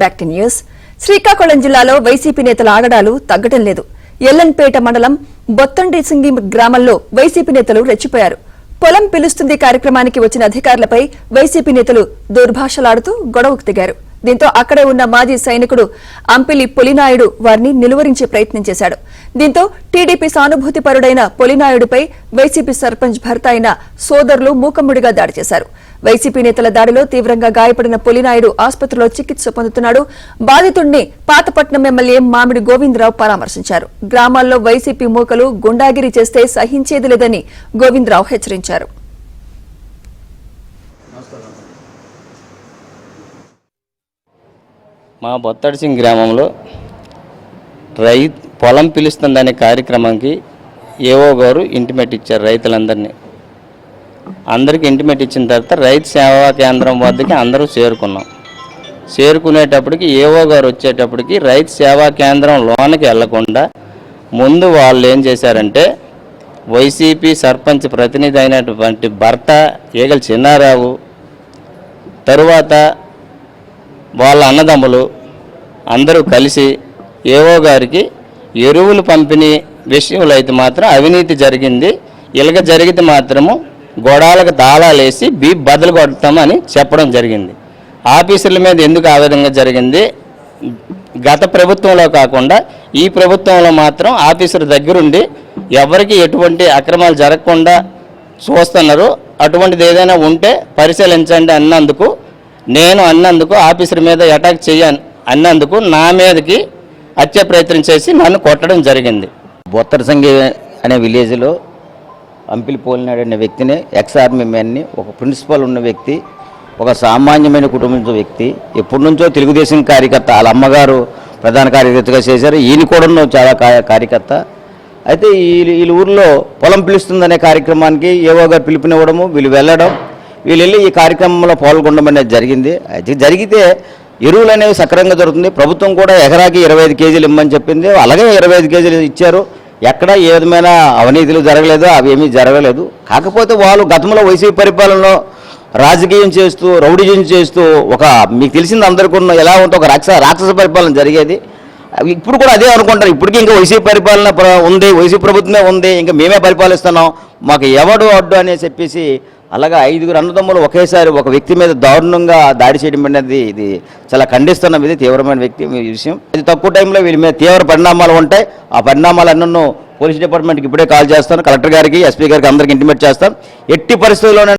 Back to news. Srikakulam జిల్లాలో YCP నేతల ఆగడాలు తగ్గడం లేదు. ఎల్లన్పేట మండలం బొత్తండిసింగి గ్రామంలో వైసీపీ నేతలు రెచ్చిపోయారు. పొలం పిలుస్తుంది కార్యక్రమానికి వచ్చిన అధికారులపై వైసీపీ నేతలు దుర్భాషలాడుతూ గొడవకు దిగారు. దీంతో అక్కడే ఉన్న మాజీ సైనికుడు అంపిలి పొలినాయుడు వారిని నిలువరించే ప్రయత్నం చేశాడు. దీంతో టీడీపీ సానుభూతిపరుడైన పొలినాయుడిపై వైసీపీ సర్పంచ్ భర్త అయిన సోదరులు మూకమ్ముడిగా దాడి చేశారు. వైసీపీ నేతల దాడిలో తీవ్రంగా గాయపడిన పొలినాయుడు ఆసుపత్రిలో చికిత్స పొందుతున్నాడు. బాధితుడిని పాతపట్నం ఎమ్మెల్యే మామిడి గోవిందరావు పరామర్శించారు. గ్రామాల్లో వైసీపీ మూకలు గుండాగిరి చేస్తే సహించేది లేదని గోవిందరావు హెచ్చరించారు. మా బొత్తడిసింగ్ గ్రామంలో పొలం పిలుస్తుందనే కార్యక్రమానికి ఏవో గారు ఇంటిమేట్ ఇచ్చారు. రైతులందరినీ అందరికీ ఇంటిమేట్ ఇచ్చిన తర్వాత రైతు సేవా కేంద్రం వద్దకి అందరూ చేరుకునేటప్పటికి ఏవో గారు వచ్చేటప్పటికి రైతు సేవా కేంద్రం లోనికి వెళ్లకుండా ముందు వాళ్ళు ఏం చేశారంటే వైసీపీ సర్పంచ్ ప్రతినిధి అయినటువంటి భర్త ఈగల చిన్నారావు, తరువాత వాళ్ళ అన్నదమ్ములు అందరూ కలిసి ఏవో గారికి ఎరువులు పంపిణీ విషయంలో అయితే మాత్రం అవినీతి జరిగింది, ఇలాగ జరిగితే మాత్రము గోడాలకు తాళాలేసి బీప్ బదులు కొడతామని చెప్పడం జరిగింది. ఆఫీసర్ల మీద ఎందుకు ఆ విధంగా జరిగింది? గత ప్రభుత్వంలో కాకుండా ఈ ప్రభుత్వంలో మాత్రం ఆఫీసర్ దగ్గరుండి ఎవరికి ఎటువంటి అక్రమాలు జరగకుండా చూస్తున్నారు. అటువంటిది ఏదైనా ఉంటే పరిశీలించండి అన్నందుకు ఆఫీసర్ మీద అటాక్ చేయని అన్నందుకు నా మీదకి హత్య ప్రయత్నం చేసి నన్ను కొట్టడం జరిగింది. బొత్తడిసింగి అనే విలేజ్లో అంపిలి పోలినాడు అనే వ్యక్తిని ఎక్స్ ఆర్మీ మ్యాన్ని, ఒక ప్రిన్సిపల్ ఉన్న వ్యక్తి, ఒక సామాన్యమైన కుటుంబం వ్యక్తి, ఎప్పటి నుంచో తెలుగుదేశం కార్యకర్త, వాళ్ళ అమ్మగారు ప్రధాన కార్యకర్తగా చేశారు. ఈయన కూడా చాలా కార్యకర్త. అయితే వీళ్ళ ఊరిలో పొలం పిలుస్తుందనే కార్యక్రమానికి ఏవో గారు పిలుపునివ్వడము, వీళ్ళు వెళ్ళడం, వీళ్ళు వెళ్ళి ఈ కార్యక్రమంలో పాల్గొనడం అనేది జరిగింది. జరిగితే ఎరువులు అనేవి సక్రమంగా దొరుకుతుంది. ప్రభుత్వం కూడా ఎకరాకి 25 కేజీలు ఇమ్మని చెప్పింది. అలాగే 25 కేజీలు ఇచ్చారు. ఎక్కడ ఏ విధమైన అవినీతులు జరగలేదు, అవి ఏమీ జరగలేదు. కాకపోతే వాళ్ళు గతంలో వైసీపీ పరిపాలనలో రాజకీయం చేస్తూ రౌడీజం చేస్తూ మీకు తెలిసింది అందరికీ ఎలా ఉంటే ఒక రాక్షస పరిపాలన జరిగేది. ఇప్పుడు కూడా అదే అనుకుంటారు. ఇప్పటికీ ఇంకా వైసీపీ పరిపాలన ఉంది, వైసీపీ ప్రభుత్వమే ఉంది, ఇంకా మేమే పరిపాలిస్తున్నాం, మాకు ఎవడు అడ్డు అని చెప్పేసి అలాగా 5 అన్నదమ్ములు ఒకేసారి ఒక వ్యక్తి మీద దారుణంగా దాడి చేయడం అనేది ఇది చాలా ఖండిస్తున్నాం. ఇది తీవ్రమైన విషయం. ఇది తక్కువ టైంలో వీళ్ళ మీద తీవ్ర పరిణామాలు ఉంటాయి. ఆ పరిణామాలన్నీ పోలీస్ డిపార్ట్మెంట్కి ఇప్పుడే కాల్ చేస్తాను, కలెక్టర్ గారికి, ఎస్పీ గారికి అందరికీ ఇంటిమేట్ చేస్తాను. ఎట్టి పరిస్థితుల్లోనే